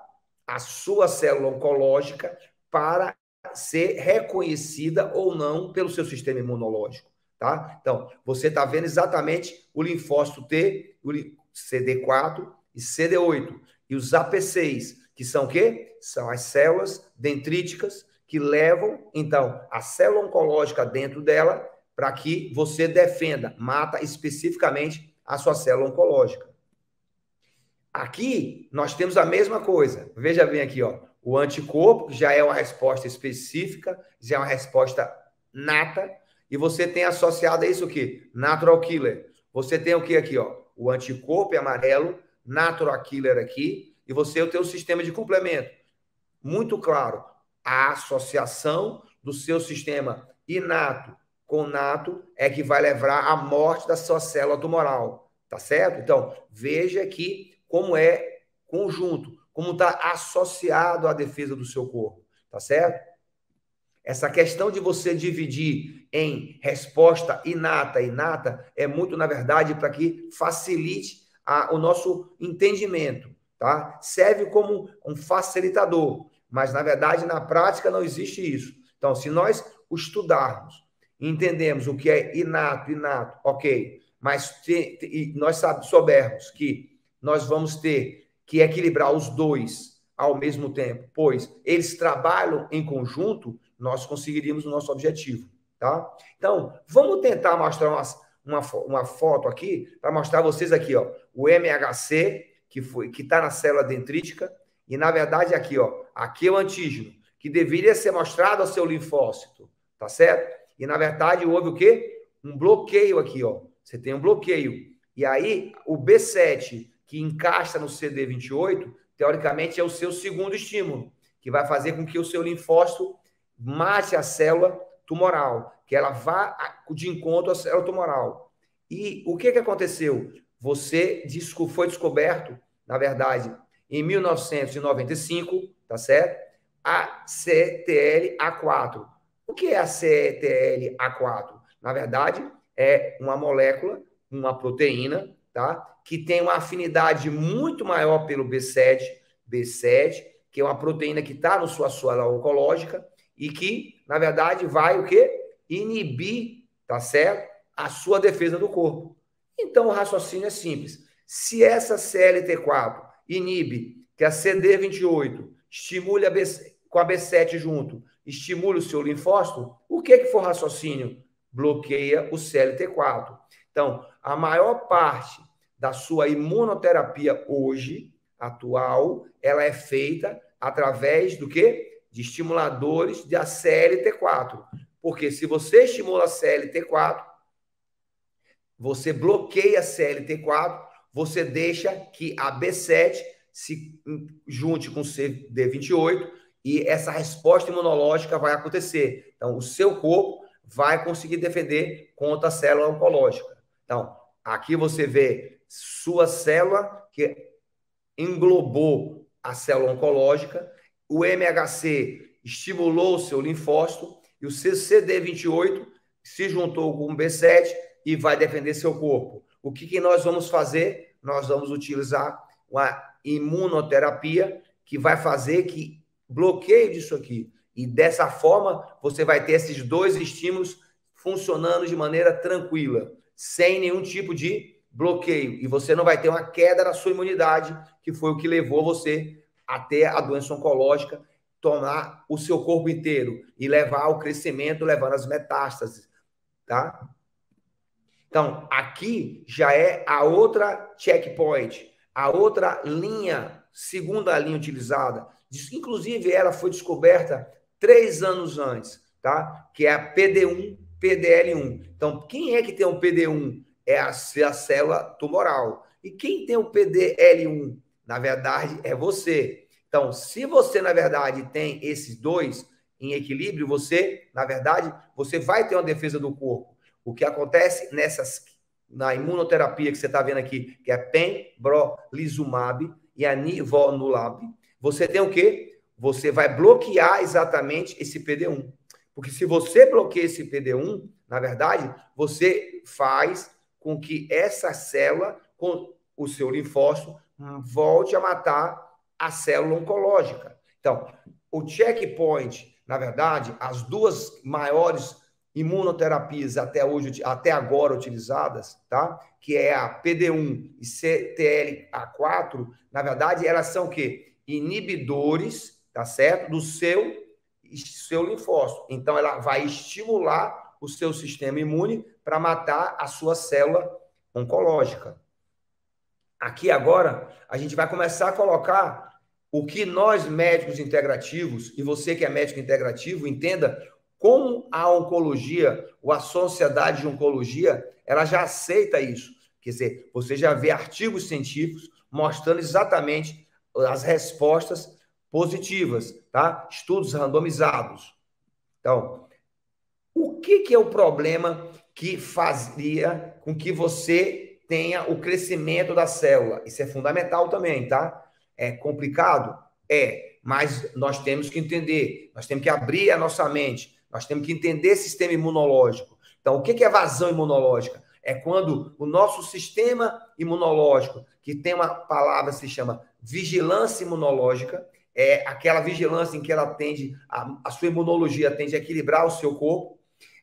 a sua célula oncológica para ser reconhecida ou não pelo seu sistema imunológico, tá? Então, você está vendo exatamente o linfócito T, o CD4 e CD8. E os APCs, que são o quê? São as células dendríticas que levam, então, a célula oncológica dentro dela para que você defenda, mata especificamente a sua célula oncológica. Aqui, nós temos a mesma coisa. Veja bem aqui, ó. O anticorpo, que já é uma resposta específica, já é uma resposta nata, e você tem associado a isso o quê? Natural killer. Você tem o que aqui, ó? O anticorpo é amarelo, natural killer aqui, e você tem o sistema de complemento. Muito claro, a associação do seu sistema inato com nato é que vai levar à morte da sua célula tumoral, tá certo? Então, veja aqui como é conjunto, como está associado à defesa do seu corpo, tá certo? Essa questão de você dividir em resposta inata e inata é muito, na verdade, para que facilite o nosso entendimento, tá? Serve como um facilitador, mas, na verdade, na prática não existe isso. Então, se nós estudarmos, entendemos o que é inato, ok, mas nós soubermos que nós vamos ter que equilibrar os dois ao mesmo tempo, pois eles trabalham em conjunto, nós conseguiríamos o nosso objetivo, tá? Então, vamos tentar mostrar uma foto aqui, para mostrar a vocês aqui, ó, o MHC, que está na célula dendrítica, e na verdade aqui, ó, aqui é o antígeno, que deveria ser mostrado ao seu linfócito, tá certo? E na verdade houve o quê? Um bloqueio aqui, ó. Você tem um bloqueio. E aí, o B7, que encaixa no CD28, teoricamente é o seu segundo estímulo, que vai fazer com que o seu linfócito mate a célula tumoral, que ela vá de encontro à célula tumoral. E o que aconteceu? Foi descoberto, na verdade, em 1995, tá certo? A CTLA4. O que é a CTLA4? Na verdade, é uma molécula, uma proteína, tá? Que tem uma afinidade muito maior pelo B7, que é uma proteína que está na sua célula oncológica e que, na verdade, vai o quê? Inibir, tá certo? A sua defesa do corpo. Então, o raciocínio é simples. Se essa CLT4 inibe que a CD28 estimule com a B7 junto, estimule o seu linfócito, o que for raciocínio? Bloqueia o CLT4. Então, a maior parte da sua imunoterapia hoje, atual, ela é feita através do quê? De estimuladores da CLT4. Porque se você estimula a CLT4, você bloqueia a CLT4, você deixa que a B7 se junte com o CD28 e essa resposta imunológica vai acontecer. Então, o seu corpo vai conseguir defender contra a célula oncológica. Então, aqui você vê sua célula que englobou a célula oncológica, o MHC estimulou o seu linfócito e o CD28 se juntou com o B7 e vai defender seu corpo. O que nós vamos fazer? Nós vamos utilizar uma imunoterapia que vai fazer que bloqueie disso aqui. E dessa forma, você vai ter esses dois estímulos funcionando de maneira tranquila, sem nenhum tipo de bloqueio. E você não vai ter uma queda na sua imunidade, que foi o que levou você até a doença oncológica, tomar o seu corpo inteiro e levar ao crescimento, levando as metástases, tá? Então, aqui já é a outra checkpoint, a outra linha, segunda linha utilizada. Inclusive, ela foi descoberta 3 anos antes, tá? Que é a PD1, PDL1. Então, quem é que tem o PD1? É a célula tumoral. E quem tem o PDL1? Na verdade, é você. Então, se você, na verdade, tem esses dois em equilíbrio, você, na verdade, você vai ter uma defesa do corpo. O que acontece na imunoterapia que você está vendo aqui, que é pembrolizumab e a nivolumab, você tem o quê? Você vai bloquear exatamente esse PD1. Porque se você bloqueia esse PD1, na verdade, você faz com que essa célula, com o seu linfócito, volte a matar a célula oncológica. Então, o checkpoint, na verdade, as duas maiores imunoterapias até agora utilizadas, tá? Que é a PD1 e CTLA4, na verdade, elas são o quê? Inibidores, tá certo? Do seu linfócito. Então, ela vai estimular o seu sistema imune para matar a sua célula oncológica. aqui agora, a gente vai começar a colocar o que nós, médicos integrativos, e você que é médico integrativo, entenda como a oncologia, ou a sociedade de oncologia, ela já aceita isso. Quer dizer, você já vê artigos científicos mostrando exatamente as respostas positivas, tá? Estudos randomizados. Então, o que é o problema que fazia com que você tenha o crescimento da célula? Isso é fundamental também, tá? É complicado? É, mas nós temos que entender, nós temos que abrir a nossa mente, nós temos que entender sistema imunológico. Então, o que é vazão imunológica? É quando o nosso sistema imunológico, que tem uma palavra que se chama vigilância imunológica, é aquela vigilância em que ela tende, a sua imunologia tende a equilibrar o seu corpo,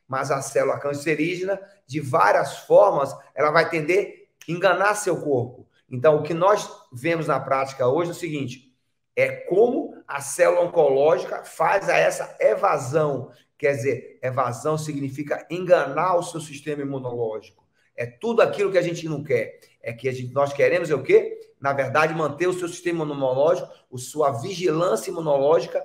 mas a célula cancerígena, de várias formas, ela vai tender a enganar seu corpo. Então, o que nós vemos na prática hoje é o seguinte, é como a célula oncológica faz essa evasão. Quer dizer, evasão significa enganar o seu sistema imunológico. É tudo aquilo que a gente não quer. É que nós queremos é o quê? Na verdade, manter o seu sistema imunológico, a sua vigilância imunológica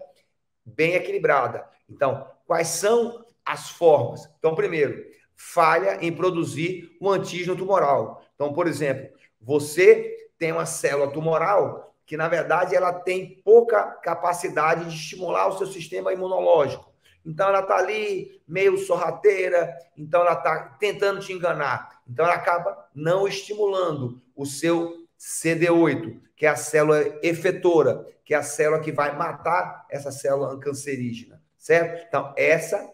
bem equilibrada. Então, quais são as formas? Então, primeiro, falha em produzir um antígeno tumoral. Então, por exemplo, você tem uma célula tumoral que, na verdade, ela tem pouca capacidade de estimular o seu sistema imunológico. Então, ela está ali meio sorrateira, então ela está tentando te enganar. Então, ela acaba não estimulando o seu CD8, que é a célula efetora, que é a célula que vai matar essa célula cancerígena, certo? Então, essa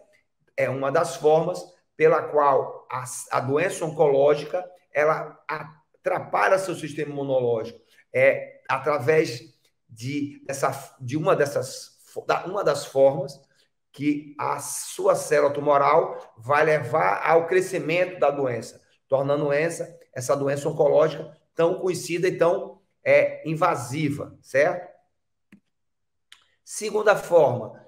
é uma das formas pela qual a doença oncológica ela atrapalha seu sistema imunológico. É através de uma das formas que a sua célula tumoral vai levar ao crescimento da doença, tornando essa doença oncológica tão conhecida e tão invasiva, certo? Segunda forma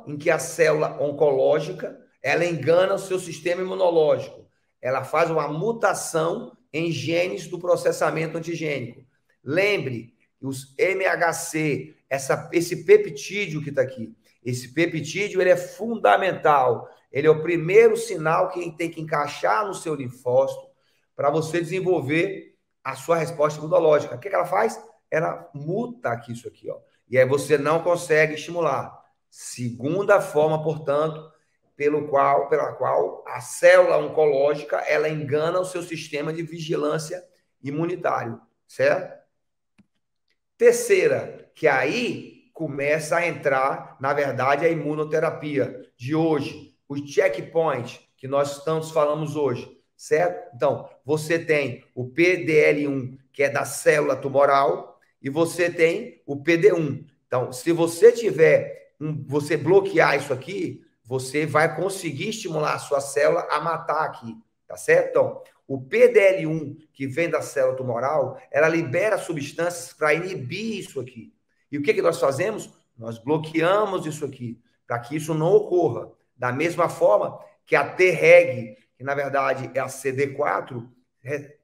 em que a célula oncológica ela engana o seu sistema imunológico. Ela faz uma mutação em genes do processamento antigênico. Lembre, os MHC, esse peptídeo que está aqui, esse peptídeo ele é fundamental. Ele é o primeiro sinal que tem que encaixar no seu linfócito para você desenvolver a sua resposta imunológica. O que ela faz? Ela muta aqui isso aqui, ó. E aí você não consegue estimular. Segunda forma, portanto, pela qual a célula oncológica ela engana o seu sistema de vigilância imunitário, certo? Terceira, que aí começa a entrar, na verdade, a imunoterapia de hoje, os checkpoints que nós estamos falando hoje, certo? Então, você tem o PDL1, que é da célula tumoral, e você tem o PD1. Então, se você você bloquear isso aqui, você vai conseguir estimular a sua célula a matar aqui, tá certo? Então, o PDL1, que vem da célula tumoral, ela libera substâncias para inibir isso aqui. E o que nós fazemos? Nós bloqueamos isso aqui, para que isso não ocorra. Da mesma forma que a Treg, que na verdade é a CD4,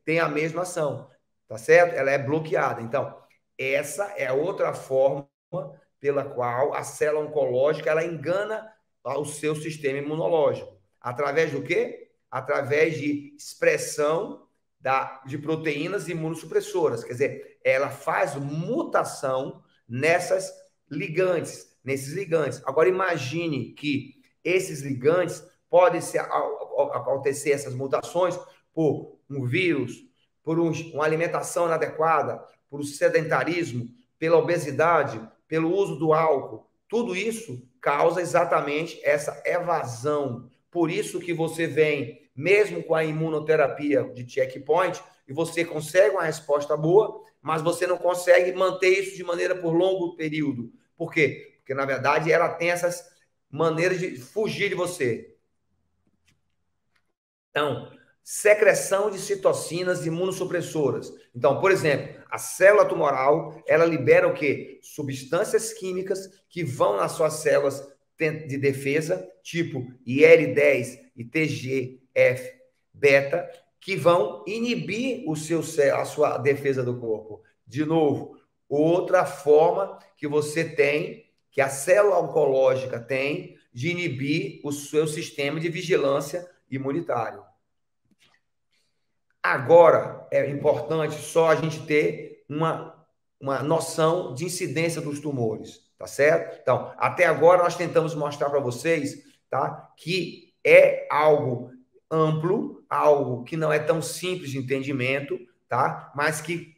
tem a mesma ação, tá certo? Ela é bloqueada. Então, essa é outra forma pela qual a célula oncológica ela engana o seu sistema imunológico. Através do quê? Através de expressão de proteínas imunossupressoras. Quer dizer, ela faz mutação nesses ligantes. Agora, imagine que esses ligantes podem acontecer essas mutações por um vírus, por uma alimentação inadequada, por um sedentarismo, pela obesidade, pelo uso do álcool. Tudo isso causa exatamente essa evasão. Por isso que você vem, mesmo com a imunoterapia de checkpoint, e você consegue uma resposta boa, mas você não consegue manter isso de maneira por longo período. Por quê? Porque, na verdade, ela tem essas maneiras de fugir de você. Então, secreção de citocinas imunossupressoras. Então, por exemplo, a célula tumoral, ela libera o quê? Substâncias químicas que vão nas suas células de defesa, tipo IL-10 e TGF-beta, que vão inibir a sua defesa do corpo. De novo, outra forma que você tem, que a célula oncológica tem, de inibir o seu sistema de vigilância imunitário. Agora, é importante só a gente ter uma noção de incidência dos tumores, tá certo? Então, até agora nós tentamos mostrar para vocês, tá, que é algo amplo, algo que não é tão simples de entendimento, tá? Mas que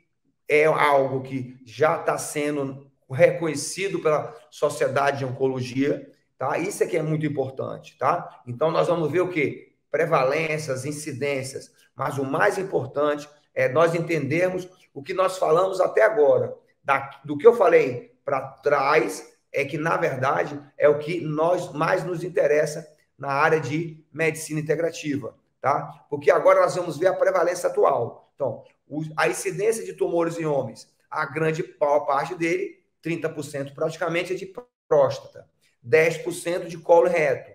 é algo que já está sendo reconhecido pela Sociedade de Oncologia, tá? Isso é que é muito importante, tá? Então, nós vamos ver o quê? Prevalências, incidências, mas o mais importante é nós entendermos o que nós falamos até agora. Do que eu falei para trás, é que, na verdade, é o que mais nos interessa na área de medicina integrativa, tá? Porque agora nós vamos ver a prevalência atual. Então, a incidência de tumores em homens, a grande parte dele, 30% praticamente, é de próstata, 10% de colo reto,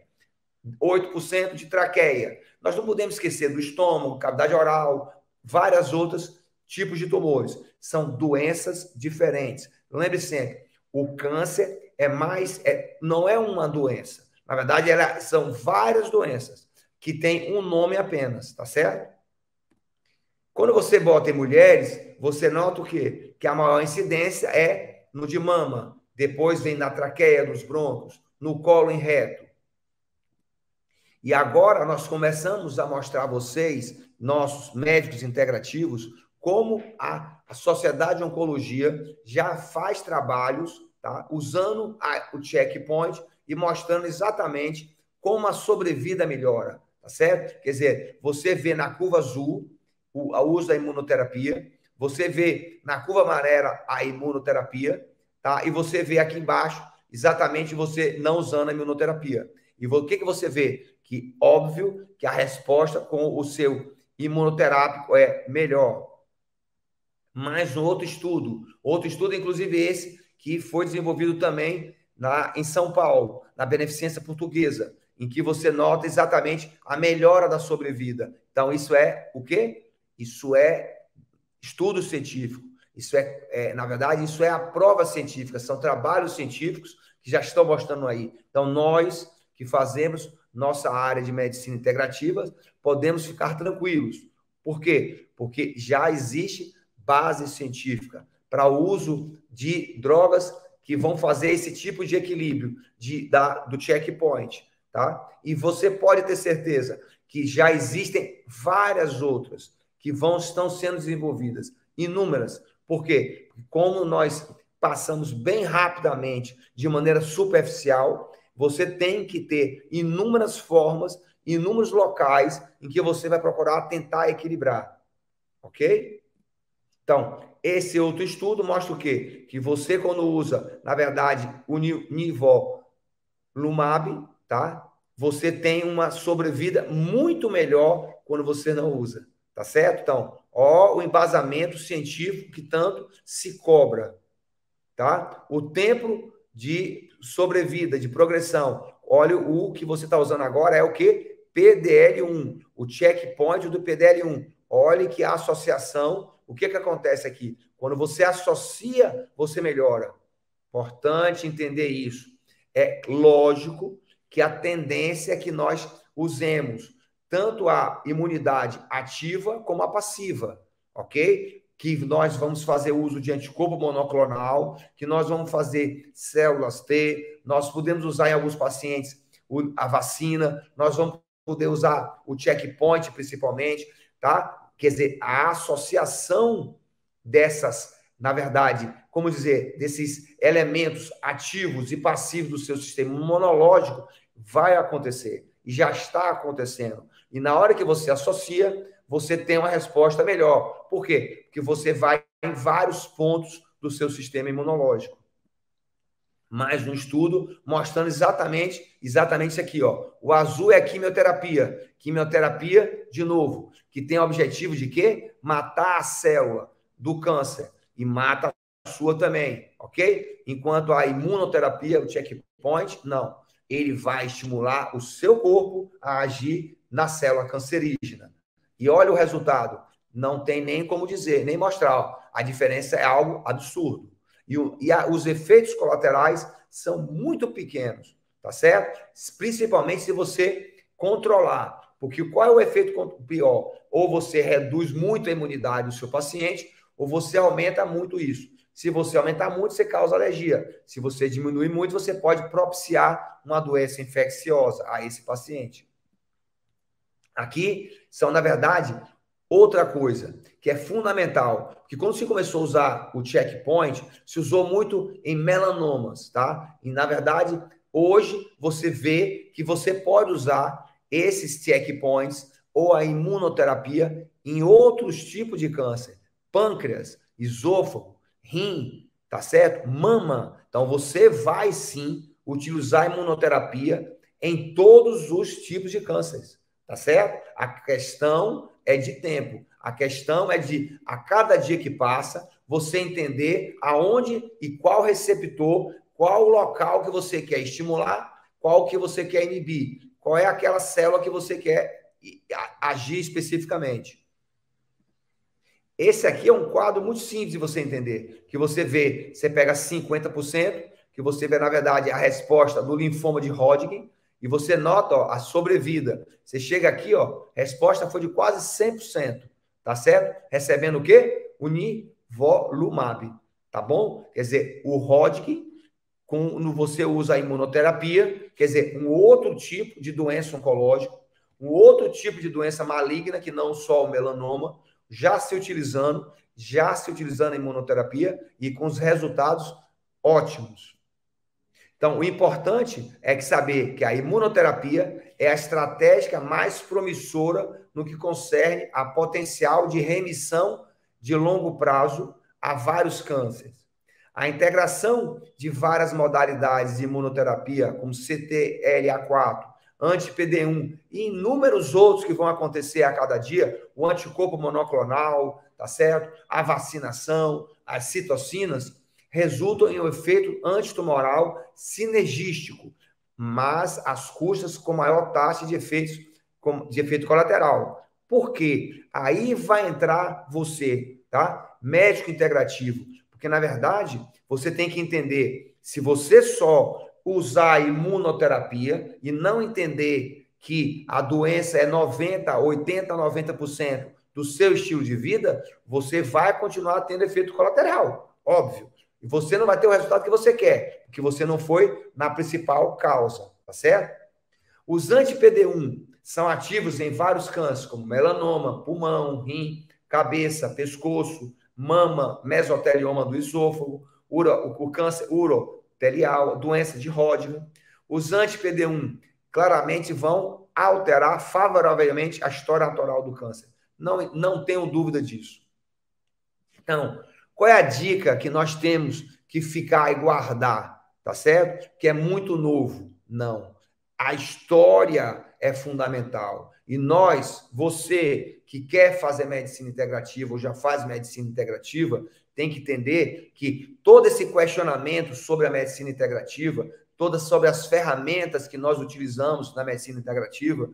8% de traqueia. Nós não podemos esquecer do estômago, cavidade oral, várias outras tipos de tumores. São doenças diferentes. Lembre sempre, o câncer não é uma doença. Na verdade, são várias doenças que têm um nome apenas, tá certo? Quando você bota em mulheres, você nota o quê? Que a maior incidência é no de mama, depois vem na traqueia, nos brônquios, no colo em reto. E agora nós começamos a mostrar a vocês, nossos médicos integrativos, como a Sociedade de Oncologia já faz trabalhos, tá, usando o checkpoint e mostrando exatamente como a sobrevida melhora, tá certo? Quer dizer, você vê na curva azul o uso da imunoterapia, você vê na curva amarela a imunoterapia, tá? E você vê aqui embaixo exatamente você não usando a imunoterapia. E o que você vê? Que óbvio que a resposta com o seu imunoterápico é melhor. Mais um outro estudo inclusive esse que foi desenvolvido também em São Paulo, na Beneficência Portuguesa, em que você nota exatamente a melhora da sobrevida. Então, isso é o quê? Isso é estudo científico. Isso na verdade, isso é a prova científica, são trabalhos científicos que já estão mostrando aí. Então, nós que fazemos nossa área de medicina integrativa, podemos ficar tranquilos. Por quê? Porque já existe base científica para o uso de drogas que vão fazer esse tipo de equilíbrio do checkpoint, tá? E você pode ter certeza que já existem várias outras que estão sendo desenvolvidas, inúmeras. Por quê? Como nós passamos bem rapidamente, de maneira superficial, você tem que ter inúmeras formas, inúmeros locais em que você vai procurar tentar equilibrar. Ok? Então, esse outro estudo mostra o quê? Que você, quando usa, na verdade, o nivolumab, tá? Você tem uma sobrevida muito melhor quando você não usa, tá certo? Então, ó, o embasamento científico que tanto se cobra, tá? O tempo de sobrevida, de progressão. Olha, o que você está usando agora é o quê? PDL1, o checkpoint do PDL1. Olhe que a associação, o que acontece aqui? Quando você associa, você melhora. Importante entender isso. É lógico que a tendência é que nós usemos tanto a imunidade ativa como a passiva, ok? Que nós vamos fazer uso de anticorpo monoclonal, que nós vamos fazer células T, nós podemos usar em alguns pacientes a vacina, nós vamos poder usar o checkpoint principalmente, tá? Quer dizer, a associação dessas, na verdade, como dizer, desses elementos ativos e passivos do seu sistema imunológico vai acontecer e já está acontecendo. E na hora que você associa, você tem uma resposta melhor. Por quê? Porque você vai em vários pontos do seu sistema imunológico. Mais um estudo mostrando exatamente isso aqui, ó. O azul é a quimioterapia. Quimioterapia, de novo, que tem o objetivo de quê? Matar a célula do câncer e mata a sua também, ok? Enquanto a imunoterapia, o checkpoint, não. Ele vai estimular o seu corpo a agir na célula cancerígena. E olha o resultado. Não tem nem como dizer, nem mostrar. Ó, a diferença é algo absurdo. Os efeitos colaterais são muito pequenos, tá certo? Principalmente se você controlar. Porque qual é o efeito pior? Ou você reduz muito a imunidade do seu paciente, ou você aumenta muito isso. Se você aumentar muito, você causa alergia. Se você diminuir muito, você pode propiciar uma doença infecciosa a esse paciente. Aqui são, na verdade, outra coisa que é fundamental, porque quando se começou a usar o checkpoint, se usou muito em melanomas, tá? E, na verdade, hoje você vê que você pode usar esses checkpoints ou a imunoterapia em outros tipos de câncer. Pâncreas, esôfago, rim, tá certo? Mama. Então, você vai, sim, utilizar a imunoterapia em todos os tipos de cânceres, tá certo? A questão é de tempo. A questão é de, a cada dia que passa, você entender aonde e qual receptor, qual local que você quer estimular, qual que você quer inibir, qual é aquela célula que você quer agir especificamente. Esse aqui é um quadro muito simples de você entender, que você vê, você pega 50%, que você vê, na verdade, a resposta do linfoma de Hodgkin, e você nota, ó, a sobrevida. Você chega aqui, ó, a resposta foi de quase 100%, tá certo? Recebendo o quê? O nivolumab, tá bom? Quer dizer, o Hodgkin, quando você usa a imunoterapia, quer dizer, um outro tipo de doença oncológica, um outro tipo de doença maligna, que não só o melanoma, já se utilizando a imunoterapia e com os resultados ótimos. Então, o importante é que saber que a imunoterapia é a estratégia mais promissora no que concerne a potencial de remissão de longo prazo a vários cânceres. A integração de várias modalidades de imunoterapia, como CTLA4, anti-PD1 e inúmeros outros que vão acontecer a cada dia, o anticorpo monoclonal, tá certo? A vacinação, as citocinas, resultam em um efeito antitumoral sinergístico, mas às custas com maior taxa de efeito colateral. Por quê? Aí vai entrar você, tá? Médico integrativo. Porque, na verdade, você tem que entender, se você só usar a imunoterapia e não entender que a doença é 90%, 80%, 90% do seu estilo de vida, você vai continuar tendo efeito colateral, óbvio. E você não vai ter o resultado que você quer, porque você não foi na principal causa, tá certo? Os anti-PD1 são ativos em vários cânceres, como melanoma, pulmão, rim, cabeça, pescoço, mama, mesotelioma do esôfago, o câncer urotelial, doença de Hodgkin. Os anti-PD1 claramente vão alterar favoravelmente a história natural do câncer. Não tenho dúvida disso. Então, qual é a dica que nós temos que ficar e guardar? Tá certo? Que é muito novo. Não. A história é fundamental. E nós, você que quer fazer medicina integrativa ou já faz medicina integrativa, tem que entender que todo esse questionamento sobre a medicina integrativa, todas sobre as ferramentas que nós utilizamos na medicina integrativa,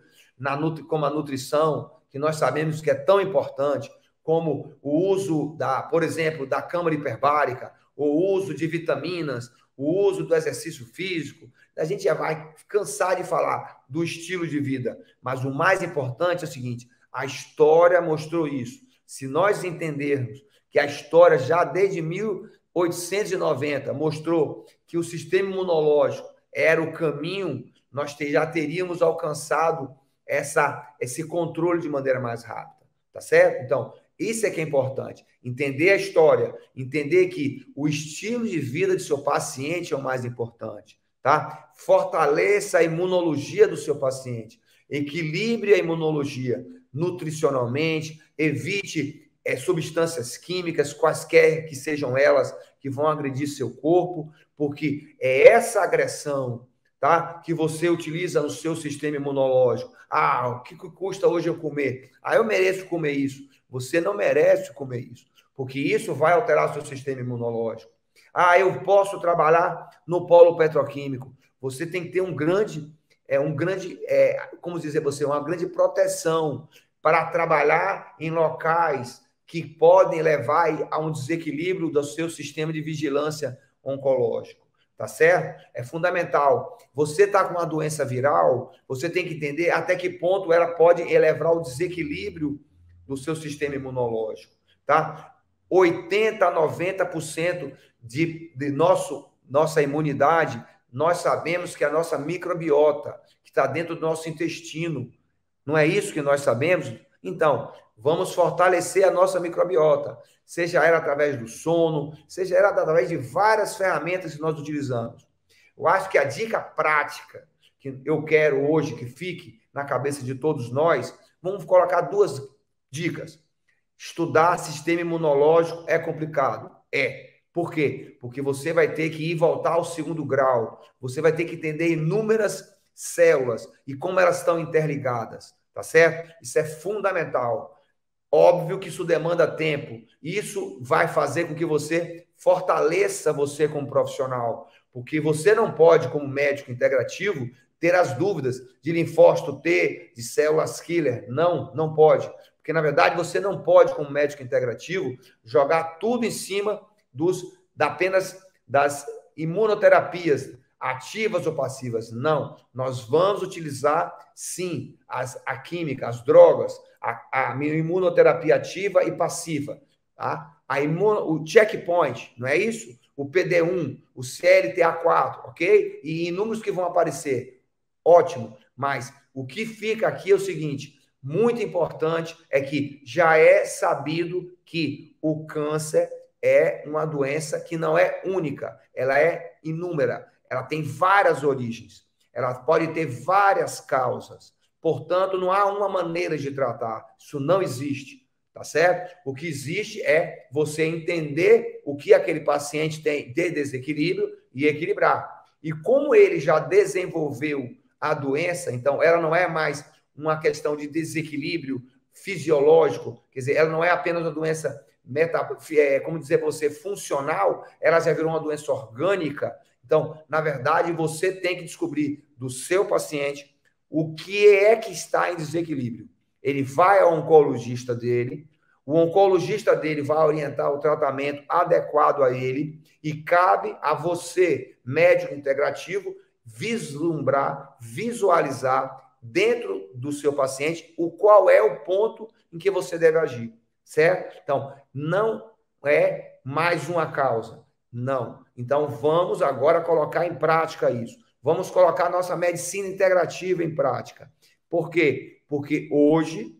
como a nutrição, que nós sabemos que é tão importante, como o uso por exemplo, da câmara hiperbárica, o uso de vitaminas, o uso do exercício físico. A gente já vai cansar de falar do estilo de vida, mas o mais importante é o seguinte: a história mostrou isso. Se nós entendermos que a história já desde 1890 mostrou que o sistema imunológico era o caminho, nós já teríamos alcançado esse controle de maneira mais rápida, tá certo? Então, isso é que é importante, entender a história, entender que o estilo de vida de seu paciente é o mais importante, tá? Fortaleça a imunologia do seu paciente, equilibre a imunologia nutricionalmente, evite substâncias químicas, quaisquer que sejam elas, que vão agredir seu corpo, porque é essa agressão, tá, que você utiliza no seu sistema imunológico. Ah, o que custa hoje eu comer? Ah, eu mereço comer isso. Você não merece comer isso, porque isso vai alterar o seu sistema imunológico. Ah, eu posso trabalhar no polo petroquímico. Você tem que ter como dizer você, uma grande proteção para trabalhar em locais que podem levar a um desequilíbrio do seu sistema de vigilância oncológico, tá certo? É fundamental. Você está com uma doença viral, você tem que entender até que ponto ela pode elevar o desequilíbrio do seu sistema imunológico, tá? 80% a 90% de nossa imunidade, nós sabemos que a nossa microbiota, que está dentro do nosso intestino, não é isso que nós sabemos? Então, vamos fortalecer a nossa microbiota, seja ela através do sono, seja ela através de várias ferramentas que nós utilizamos. Eu acho que a dica prática que eu quero hoje que fique na cabeça de todos nós, vamos colocar duas dicas. Estudar sistema imunológico é complicado? É. Por quê? Porque você vai ter que ir voltar ao segundo grau. Você vai ter que entender inúmeras células e como elas estão interligadas, tá certo? Isso é fundamental. Óbvio que isso demanda tempo. Isso vai fazer com que você fortaleça você como profissional, porque você não pode, como médico integrativo, ter as dúvidas de linfócito T, de células killer. Não, não pode. Porque, na verdade, você não pode, como médico integrativo, jogar tudo em cima apenas das imunoterapias ativas ou passivas. Não. Nós vamos utilizar, sim, a química, as drogas, a imunoterapia ativa e passiva. Tá? O checkpoint, não é isso? O PD-1, o CLTA4, ok? E inúmeros que vão aparecer. Ótimo. Mas o que fica aqui é o seguinte: muito importante é que já é sabido que o câncer é uma doença que não é única, ela é inúmera, ela tem várias origens, ela pode ter várias causas. Portanto, não há uma maneira de tratar, isso não existe, tá certo? O que existe é você entender o que aquele paciente tem de desequilíbrio e equilibrar. E como ele já desenvolveu a doença, então ela não é mais uma questão de desequilíbrio fisiológico, quer dizer, ela não é apenas uma doença como dizer para você, funcional, ela já virou uma doença orgânica. Então, na verdade, você tem que descobrir do seu paciente o que é que está em desequilíbrio. Ele vai ao oncologista dele, o oncologista dele vai orientar o tratamento adequado a ele e cabe a você, médico integrativo, vislumbrar, visualizar dentro do seu paciente qual é o ponto em que você deve agir, certo? Então, não é mais uma causa, não. Então, vamos agora colocar em prática isso. Vamos colocar nossa medicina integrativa em prática. Por quê? Porque hoje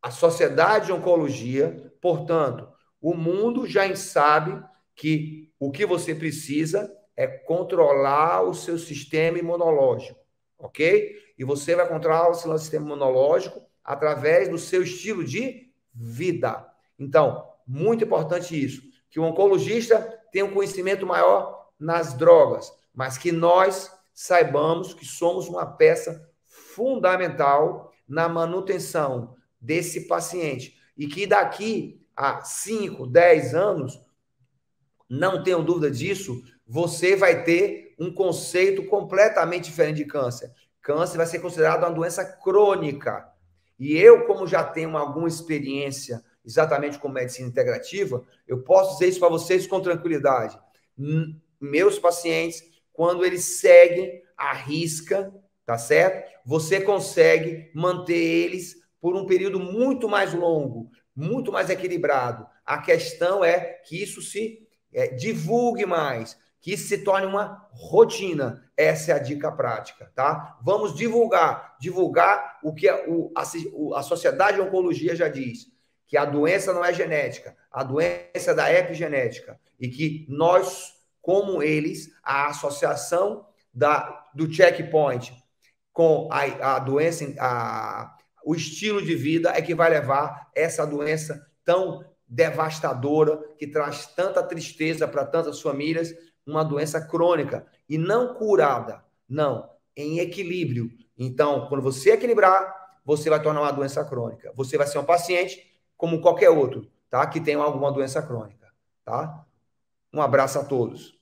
a sociedade de oncologia, portanto, o mundo já sabe que o que você precisa é controlar o seu sistema imunológico, ok? E você vai controlar o seu sistema imunológico através do seu estilo de vida. Então, muito importante isso, que o oncologista tenha um conhecimento maior nas drogas, mas que nós saibamos que somos uma peça fundamental na manutenção desse paciente e que daqui a 5, 10 anos, não tenham dúvida disso, você vai ter um conceito completamente diferente de câncer. Câncer vai ser considerado uma doença crônica. E eu, como já tenho alguma experiência exatamente com medicina integrativa, eu posso dizer isso para vocês com tranquilidade. Meus pacientes, quando eles seguem a risca, tá certo? Você consegue manter eles por um período muito mais longo, muito mais equilibrado. A questão é que isso se divulgue mais, que isso se torne uma rotina. Essa é a dica prática, tá? Vamos divulgar o que a Sociedade de Oncologia já diz, que a doença não é genética, a doença é da epigenética, e que nós, como eles, a associação do checkpoint com a doença, o estilo de vida é que vai levar essa doença tão devastadora, que traz tanta tristeza para tantas famílias, uma doença crônica e não curada, não, em equilíbrio. Então, quando você equilibrar, você vai tornar uma doença crônica. Você vai ser um paciente como qualquer outro, tá? Que tem alguma doença crônica, tá? Um abraço a todos.